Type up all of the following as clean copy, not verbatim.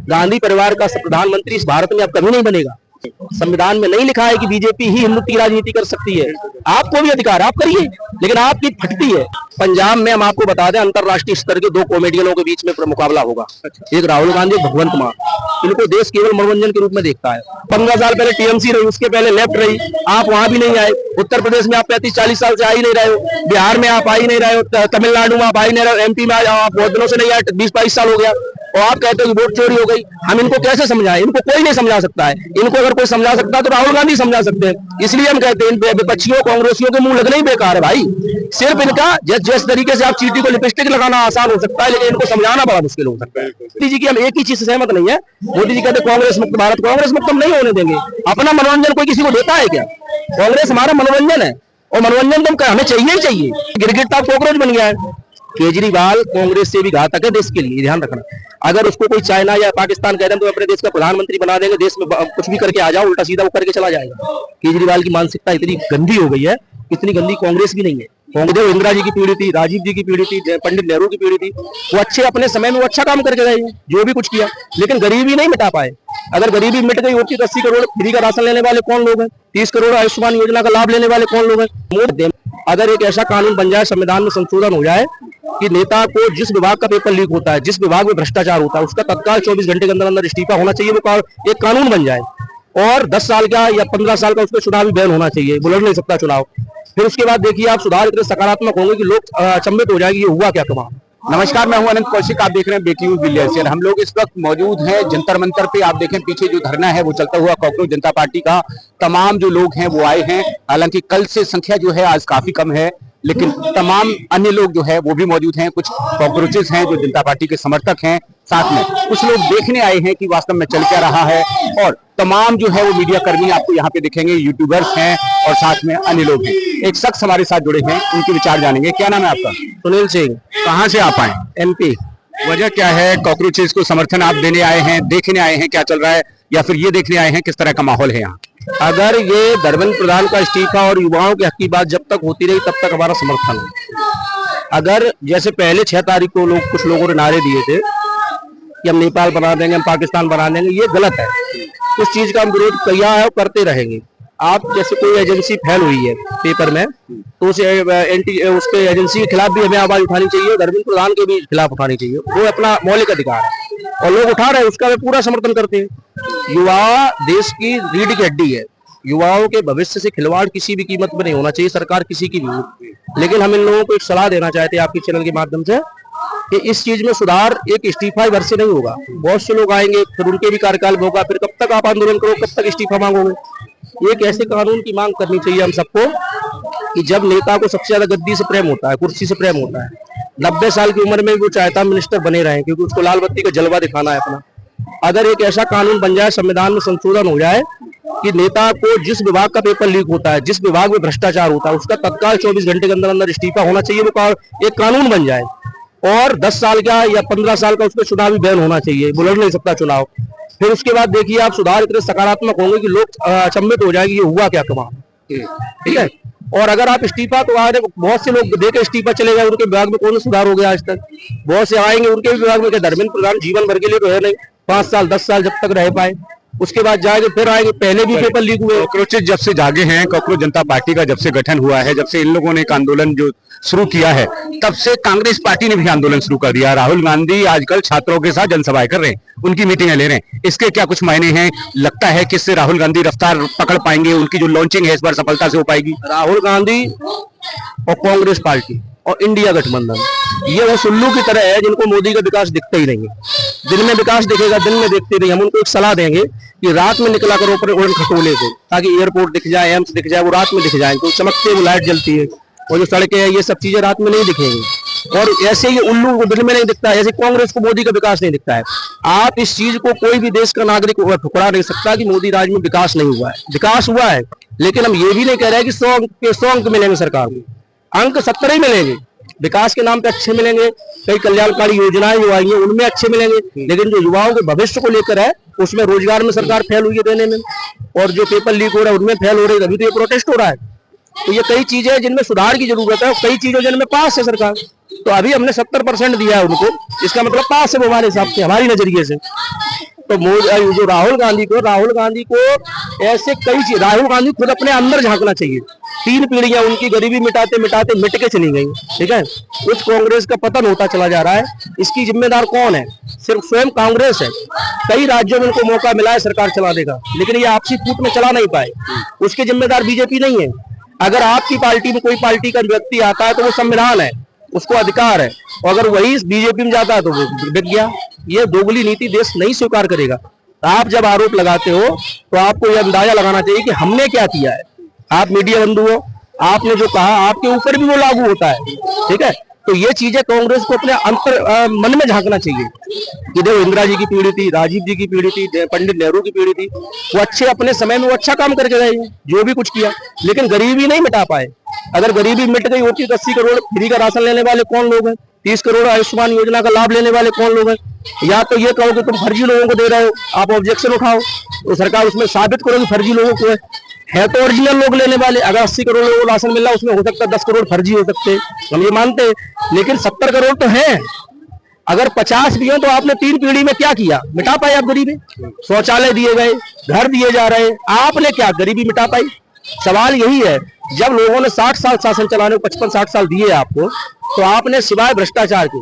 गांधी परिवार का प्रधानमंत्री इस भारत में अब कभी नहीं बनेगा। संविधान में नहीं लिखा है कि बीजेपी ही हिंदुत्व की राजनीति कर सकती है। आपको भी अधिकार, आप करिए, लेकिन आपकी फटती है। पंजाब में हम आपको बता दें, अंतरराष्ट्रीय स्तर के दो कॉमेडियनों के बीच में मुकाबला होगा। एक राहुल गांधी, भगवंत मान। इनको देश केवल मनोरंजन के रूप में देखता है। 15 साल पहले टीएमसी रही, उसके पहले लेफ्ट रही, आप वहां भी नहीं आए। उत्तर प्रदेश में आप 35-40 साल से आ ही नहीं रहे हो, बिहार में आप आ ही नहीं रहे हो, तमिलनाडु में आप आ ही नहीं रहे हो, एमपी में आप बहुत दिनों से नहीं आए, 20-22 साल हो गया, और आप कहते हो कि वोट चोरी हो गई। हम इनको कैसे समझाएं? इनको कोई नहीं समझा सकता है। इनको अगर कोई समझा सकता है तो राहुल गांधी समझा सकते हैं। इसलिए हम कहते हैं विपक्षियों, कांग्रेसियों के मुंह लगना ही बेकार है भाई। सिर्फ इनका जिस तरीके से आप चीटी को लिपस्टिक लगाना आसान हो सकता है, लेकिन इनको समझाना बड़ा मुश्किल हो सकता है। मोदी जी की हम एक ही चीज से सहमत नहीं है। मोदी जी कहते कांग्रेस मुक्त भारत, कांग्रेस मुक्त हम नहीं होने देंगे। अपना मनोरंजन कोई किसी को देता है क्या? कांग्रेस हमारा मनोरंजन है, और मनोरंजन तो हमें चाहिए ही चाहिए। गिरगिटता कॉकरोच बन गया है। केजरीवाल कांग्रेस से भी घातक है देश के लिए, ध्यान रखना। अगर उसको कोई चाइना या पाकिस्तान कह रहे हैं तो अपने देश का प्रधानमंत्री बना देंगे, देश में कुछ भी करके आ जाओ, उल्टा सीधा वो करके चला जाएगा। केजरीवाल की मानसिकता इतनी गंदी हो गई है, इतनी गंदी कांग्रेस भी नहीं है। कांग्रेस इंदिरा जी की पीढ़ी थी, राजीव जी की पीढ़ी थी, पंडित नेहरू की पीढ़ी थी। वो अच्छे अपने समय में वो अच्छा काम करके गए, जो भी कुछ किया, लेकिन गरीबी नहीं मिटा पाए। अगर गरीबी मिट गई होती तो 80 करोड़ फ्री का राशन लेने वाले कौन लोग हैं? 30 करोड़ आयुष्मान योजना का लाभ लेने वाले कौन लोग हैं? अगर एक ऐसा कानून बन जाए, संविधान में संशोधन हो जाए कि नेता को जिस विभाग का पेपर लीक होता है, जिस विभाग में भ्रष्टाचार होता है, उसका तत्काल 24 घंटे के अंदर अंदर इस्तीफा होना चाहिए, वो एक कानून बन जाए। और 10 साल का या 15 साल का उसका चुनावी बैन होना चाहिए, वो लड़ नहीं सकता चुनाव। फिर उसके बाद देखिए आप सुधार इतने सकारात्मक होंगे कि लोग अचंभित हो जाएंगे, ये हुआ क्या कमाल। नमस्कार, मैं हूं अनंत कौशिक। आप देख रहे हैं ब्रेकिंग न्यूज दिल्ली। हम लोग इस वक्त मौजूद हैं जंतर मंतर पे। आप देखें पीछे जो धरना है वो चलता हुआ, कॉकरोच जनता पार्टी का तमाम जो लोग हैं वो आए हैं। हालांकि कल से संख्या जो है आज काफी कम है, लेकिन तमाम अन्य लोग जो है वो भी मौजूद हैं। कुछ कॉकरोचेस हैं जो जनता पार्टी के समर्थक हैं, साथ में कुछ लोग देखने आए हैं कि वास्तव में चल क्या रहा है। और तमाम जो है वो मीडिया कर्मी आपको यहाँ पे दिखेंगे, यूट्यूबर्स हैं और साथ में अन्य लोग हैं। एक शख्स हमारे साथ जुड़े हैं, उनके विचार जानेंगे। क्या नाम है आपका? सुनील सिंह। कहाँ से आप आए? एमपी। वजह क्या है? कॉकरोचेस को समर्थन आप देने आए हैं, देखने आए हैं क्या चल रहा है, या फिर ये देखने आए हैं किस तरह का माहौल है यहाँ? अगर ये धर्मेंद्र प्रधान का इस्तीफा और युवाओं के हक की बात जब तक होती रही तब तक हमारा समर्थन है। अगर जैसे पहले 6 तारीख को कुछ लोगों ने नारे दिए थे कि हम नेपाल बना देंगे, हम पाकिस्तान बना देंगे, ये गलत है। उस चीज का हम विरोध किया है और करते रहेंगे। आप जैसे कोई एजेंसी फैल हुई है पेपर में, तो उसके एजेंसी के खिलाफ भी हमें आवाज उठानी चाहिए, धर्मेंद्र प्रधान के भी खिलाफ उठानी चाहिए। वो अपना मौलिक अधिकार है और लोग उठा रहे हैं, उसका वे पूरा समर्थन करते हैं। युवा देश की रीढ़ की हड्डी है। युवाओं के भविष्य से खिलवाड़ किसी भी कीमत पर नहीं होना चाहिए, सरकार किसी की भी। लेकिन हम इन लोगों को एक सलाह देना चाहते हैं आपके चैनल के माध्यम से कि इस चीज में सुधार एक इस्तीफा भर से नहीं होगा। बहुत से लोग आएंगे, फिर उनके भी कार्यकाल होगा, फिर कब तक आप आंदोलन करो, कब तक इस्तीफा मांगोगे? एक ऐसे कानून की मांग करनी चाहिए हम सबको कि जब नेता को सबसे ज्यादा गद्दी से प्रेम होता है, कुर्सी से प्रेम होता है, 90 साल की उम्र में वो चाहता है मिनिस्टर बने रहे, क्योंकि उसको लाल बत्ती का जलवा दिखाना है अपना। अगर एक ऐसा कानून बन जाए, संविधान में संशोधन हो जाए कि नेता को जिस विभाग का पेपर लीक होता है, जिस विभाग में भ्रष्टाचार होता है, उसका तत्काल 24 घंटे के अंदर अंदर इस्तीफा होना चाहिए, वो एक कानून बन जाए। और 10 साल का या 15 साल का उसका चुनावी बैन होना चाहिए, वो लड़ नहीं सकता चुनाव। फिर उसके बाद देखिए आप सुधार इतने सकारात्मक होंगे कि लोग अचंभित हो जाएंगे, ये हुआ क्या कमाल। ठीक है। और अगर आप इस्तीफा, तो आज बहुत से लोग देके इस्तीफा चले गए, उनके विभाग में कौन सुधार हो गया आज तक? बहुत से आएंगे उनके विभाग में, धर्मेंद्र प्रधान जीवन भर के लिए तो है नहीं, 5 साल 10 साल जब तक रह पाए, उसके बाद जाएंगे, फिर आएंगे। पहले भी पेपर लीक हुए। कॉकरोचेस जब से जागे हैं, कॉकरोच जनता पार्टी का जब से गठन हुआ है, जब से इन लोगों ने एक आंदोलन जो शुरू किया है, तब से कांग्रेस पार्टी ने भी आंदोलन शुरू कर दिया। राहुल गांधी आजकल छात्रों के साथ जनसभाएं कर रहे हैं, उनकी मीटिंगें ले रहे हैं। इसके क्या कुछ मायने हैं? लगता है कि इससे राहुल गांधी रफ्तार पकड़ पाएंगे, उनकी जो लॉन्चिंग है इस बार सफलता से हो पाएगी? राहुल गांधी और कांग्रेस पार्टी और इंडिया गठबंधन, ये वो उल्लू की तरह है जिनको मोदी का विकास दिखता ही नहीं है। दिन में विकास दिखेगा, दिन में देखते नहीं। हम उनको एक सलाह देंगे कि रात में निकला करो उड़न खटोले से, ताकि एयरपोर्ट दिख जाए, एम्स दिख जाए, वो रात में दिख जाए, तो चमकते वो लाइट जलती है, और जो सड़कें हैं, ये सब चीजें रात में नहीं दिखेंगी। और ऐसे ये उल्लू को दिन में नहीं दिखता है, ऐसे कांग्रेस को मोदी का विकास नहीं दिखता है। आप इस चीज को कोई भी देश का नागरिक ठुकरा नहीं सकता कि मोदी राज में विकास नहीं हुआ है। विकास हुआ है, लेकिन हम ये भी नहीं कह रहे हैं कि 100 अंक मिलेंगे सरकार को। अंक 70 ही मिलेंगे। विकास के नाम पे अच्छे मिलेंगे, कई कल्याणकारी योजनाएं जो आई हैं उनमें अच्छे मिलेंगे, लेकिन जो युवाओं के भविष्य को लेकर है उसमें रोजगार में सरकार फेल हुई है देने में, और जो पेपर लीक हो रहा है उनमें फेल हो रही है। अभी तो ये प्रोटेस्ट हो रहा है। तो ये कई चीजें हैं जिनमें सुधार की जरूरत है, कई चीजों जिनमें पास है सरकार। तो अभी हमने 70% दिया है उनको, इसका मतलब पास है वो हमारे हिसाब से, हमारी नजरिए से। तो जो राहुल गांधी को ऐसे कई चीज, राहुल गांधी खुद अपने अंदर झांकना चाहिए। 3 पीढ़ियां उनकी गरीबी मिटाते मिटाते मिट के चली गई, ठीक है। उस कांग्रेस का पतन होता चला जा रहा है। इसकी जिम्मेदार कौन है? सिर्फ स्वयं कांग्रेस है। कई राज्यों में उनको मौका मिला है सरकार चलाने का, लेकिन ये आपसी फूट में चला नहीं पाए। उसके जिम्मेदार बीजेपी नहीं है। अगर आपकी पार्टी में कोई पार्टी का व्यक्ति आता है तो वो संविधान है, उसको अधिकार है, और अगर वही बीजेपी में जाता है तो वो बिक गया। ये दोगली नीति देश नहीं स्वीकार करेगा। आप जब आरोप लगाते हो तो आपको यह अंदाजा लगाना चाहिए कि हमने क्या किया है। आप मीडिया बंधु हो, आपने जो कहा आपके ऊपर भी वो लागू होता है, ठीक है। तो ये चीजें कांग्रेस को अपने अंतर मन में झांकना चाहिए कि देखो, इंदिरा जी की पीढ़ी थी, राजीव जी की पीढ़ी थी, पंडित नेहरू की पीढ़ी थी, वो अच्छे अपने समय में वो अच्छा काम करके गए, जो भी कुछ किया, लेकिन गरीबी नहीं मिटा पाए। अगर गरीबी मिट गई होती तो 80 करोड़ फ्री का राशन लेने वाले कौन लोग हैं? 30 करोड़ आयुष्मान योजना का लाभ लेने वाले कौन लोग हैं? या तो ये कहो कि तुम फर्जी लोगों को दे रहे हो, आप ऑब्जेक्शन उठाओ तो सरकार उसमें साबित करो कि फर्जी लोगों को है तो ओरिजिनल लोग लेने वाले। अगर 80 करोड़ लोगों को राशन मिल रहा है, उसमें हो सकता है 10 करोड़ फर्जी हो सकते हैं, हम ये मानते हैं, लेकिन 70 करोड़ तो है। अगर 50 भी हो तो आपने 3 पीढ़ी में क्या किया? मिटा पाए आप गरीबी? शौचालय दिए गए, घर दिए जा रहे, आपने क्या गरीबी मिटा पाई? सवाल यही है। जब लोगों ने 60 साल शासन चलाने को 55-60 साल दिए आपको, तो आपने सिवाय भ्रष्टाचार के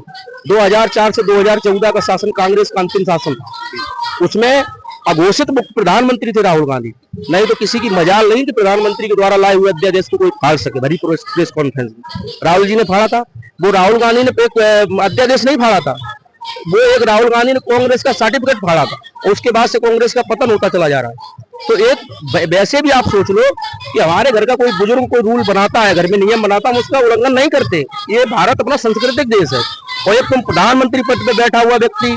2004 से 2014 का शासन कांग्रेस का अंतिम शासन था, उसमें अघोषित प्रधानमंत्री थे राहुल गांधी। नहीं तो किसी की मजाल नहीं कि प्रधानमंत्री के द्वारा लाए हुए अध्यादेश को कोई फाड़ सके। भरी प्रेस कॉन्फ्रेंस में राहुल जी ने फाड़ा था, वो राहुल गांधी ने एक अध्यादेश नहीं फाड़ा था, वो एक राहुल गांधी ने कांग्रेस का सर्टिफिकेट फाड़ा था, और उसके बाद से कांग्रेस का पतन होता चला जा रहा है। तो एक वैसे भी आप सोच लो कि हमारे घर का कोई बुजुर्ग कोई रूल बनाता है, घर में नियम बनाता है, हम उसका उल्लंघन नहीं करते। ये भारत अपना सांस्कृतिक देश है। और एक तुम प्रधानमंत्री पद पे बैठा हुआ व्यक्ति,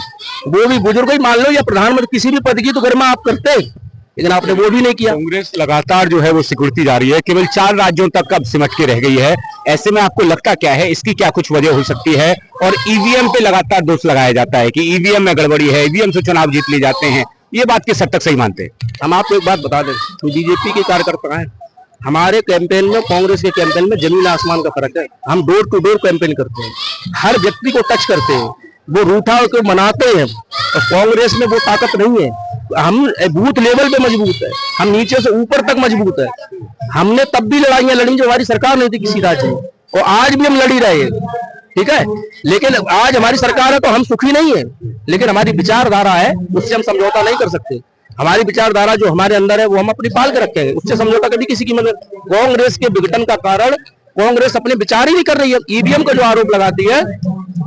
वो भी बुजुर्ग ही मान लो, या प्रधानमंत्री किसी भी पद की तो घर में आप करते, लेकिन आपने वो भी नहीं किया। कांग्रेस लगातार जो है वो सिकुड़ती जा रही है, केवल 4 राज्यों तक अब सिमट के रह गई है। ऐसे में आपको लगता क्या है, इसकी क्या कुछ वजह हो सकती है? और ईवीएम पे लगातार दोष लगाया जाता है कि ईवीएम में गड़बड़ी है, ईवीएम से चुनाव जीत लिए जाते हैं, ये बात किस हद तक सही मानते हैं? हम आपको एक बात बता दें, तो बीजेपी के कार्यकर्ता हैं, हमारे कैंपेन में कांग्रेस के कैंपेन में जमीन आसमान का फर्क है। हम डोर टू डोर कैंपेन करते हैं, हर व्यक्ति को टच करते हैं, वो रूठा होकर मनाते हैं। और कांग्रेस में वो ताकत नहीं है। हम बूथ लेवल पे मजबूत है, हम नीचे से ऊपर तक मजबूत है। हमने तब भी लड़ाइयां लड़ी जब हमारी सरकार नहीं थी किसी राज्य में, और आज भी हम लड़ी रहे हैं, ठीक है। लेकिन आज हमारी सरकार है तो हम सुखी नहीं है, लेकिन हमारी विचारधारा है, उससे हम समझौता नहीं कर सकते। हमारी विचारधारा जो हमारे अंदर है वो हम अपनी पाल के रखे हैं, उससे समझौता कभी किसी की मदद। कांग्रेस के विघटन का कारण कांग्रेस अपने विचार ही नहीं कर रही है। ईवीएम का जो आरोप लगाती है,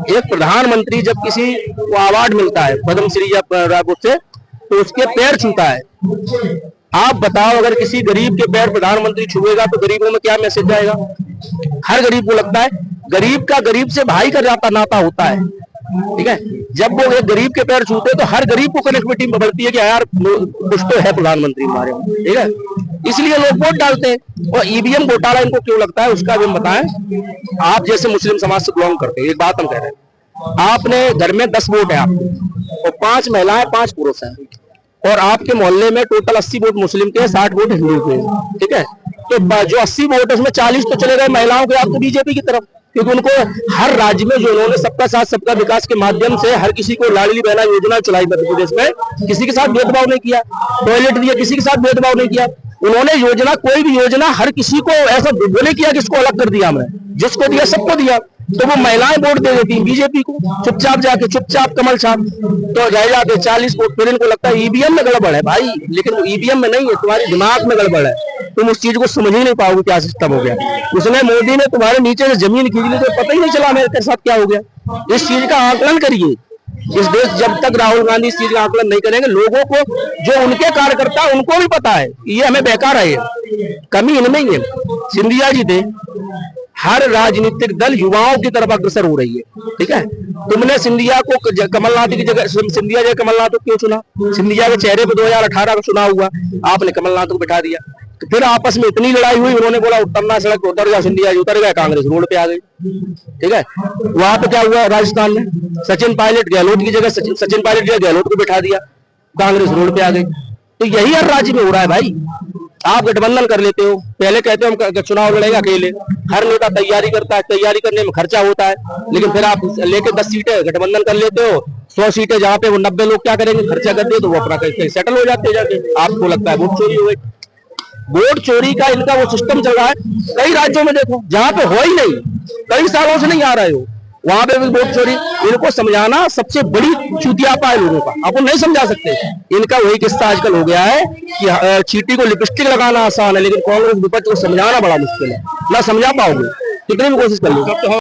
एक प्रधानमंत्री जब किसी को अवार्ड मिलता है पद्मश्री या उससे, तो उसके पैर छूता है। आप बताओ, अगर किसी गरीब के पैर प्रधानमंत्री छुएगा तो गरीबों में क्या मैसेज जाएगा? हर गरीब को लगता है गरीब का गरीब से भाई का नाता होता है, ठीक है। जब वो एक गरीब के पैर छूते तो हर गरीब को कनेक्टिविटी बढ़ती है कि यार कुछ तो है प्रधानमंत्री हमारे, ठीक है। इसलिए लोग वोट डालते हैं। और ईवीएम घोटाला इनको क्यों लगता है उसका भी हम बताएं। आप जैसे मुस्लिम समाज से बिलोंग करते हैं, एक बात हम कह रहे हैं, आपने घर में 10 वोट है आपको, और 5 महिलाएं 5 पुरुष हैं, और आपके मोहल्ले में टोटल 80 वोट मुस्लिम के, 60 वोट हिंदू के, ठीक है। तो जो 80 वोट है उसमें 40 तो चले गए महिलाओं के, आपको बीजेपी की तरफ, क्योंकि उनको हर राज्य में जो उन्होंने सबका साथ सबका विकास के माध्यम से हर किसी को लाडली बहना योजना चलाई मध्य प्रदेश में, किसी के साथ भेदभाव नहीं किया, टॉयलेट दिया, किसी के साथ भेदभाव नहीं किया उन्होंने। योजना कोई भी योजना हर किसी को ऐसा नहीं किया किसको अलग कर दिया, हमने जिसको दिया सबको दिया। तो वो महिलाएं वोट दे देती बीजेपी को, चुपचाप जाके, चुपचाप कमल छाप, तो रह जाते 40 वोट। फिर इनको लगता है ईवीएम में गड़बड़ है भाई, लेकिन वो ईवीएम में नहीं है, तुम्हारे दिमाग में गड़बड़ है। तुम उस चीज को समझ ही नहीं पाओगे क्या सिस्टम हो गया। उसने मोदी ने तुम्हारे नीचे से जमीन खींच ली तो पता ही नहीं चला मेरे साथ क्या हो गया। इस चीज का आकलन करिए। इस देश जब तक राहुल गांधी इस चीज का आकलन नहीं करेंगे, लोगों को जो उनके कार्यकर्ता उनको भी पता है ये हमें बेकार है, कमी इनमें ही है। सिंधिया जी थे, हर राजनीतिक दल युवाओं की तरफ अग्रसर हो रही है, ठीक है। तुमने सिंधिया को कमलनाथ की जगह, सिंधिया जगह कमलनाथ को क्यों चुना? सिंधिया के चेहरे पर 2018 का चुनाव हुआ, आपने कमलनाथ को बिठा दिया। तो फिर आपस में इतनी लड़ाई हुई, उन्होंने बोला उतरना सड़क उतर गया, सिंधिया जी उतर गया, कांग्रेस रोड पे आ गई, ठीक है। वहां पे क्या हुआ राजस्थान में? सचिन पायलट गहलोत की जगह सचिन पायलट गहलोत को बिठा दिया, कांग्रेस रोड पे आ गई। तो यही हर राज्य में हो रहा है भाई। आप गठबंधन कर लेते हो, पहले कहते हो हम चुनाव लड़ेंगे अकेले, हर नेता तैयारी करता है, तैयारी करने में खर्चा होता है, लेकिन फिर आप लेके 10 सीटें गठबंधन कर लेते हो, 100 सीटें जहां पे वो 90 लोग क्या करेंगे, खर्चा कर दे तो वो अपना कहीं सेटल हो जाते जाके। आपको लगता है वोट चोरी हो गई। वोट चोरी का इनका वो सिस्टम चल रहा है, कई राज्यों में देखो जहां पे हो ही नहीं, कई सालों से नहीं आ रहे हो, वहां पे भी वोट चोरी। इनको समझाना सबसे बड़ी चूतियापा है लोगों का, आपको नहीं समझा सकते। इनका वही किस्सा आजकल हो गया है कि चींटी को लिपस्टिक लगाना आसान है, लेकिन कांग्रेस विपक्ष को समझाना बड़ा मुश्किल है, ना समझा पाओगे कितनी भी कोशिश कर लो।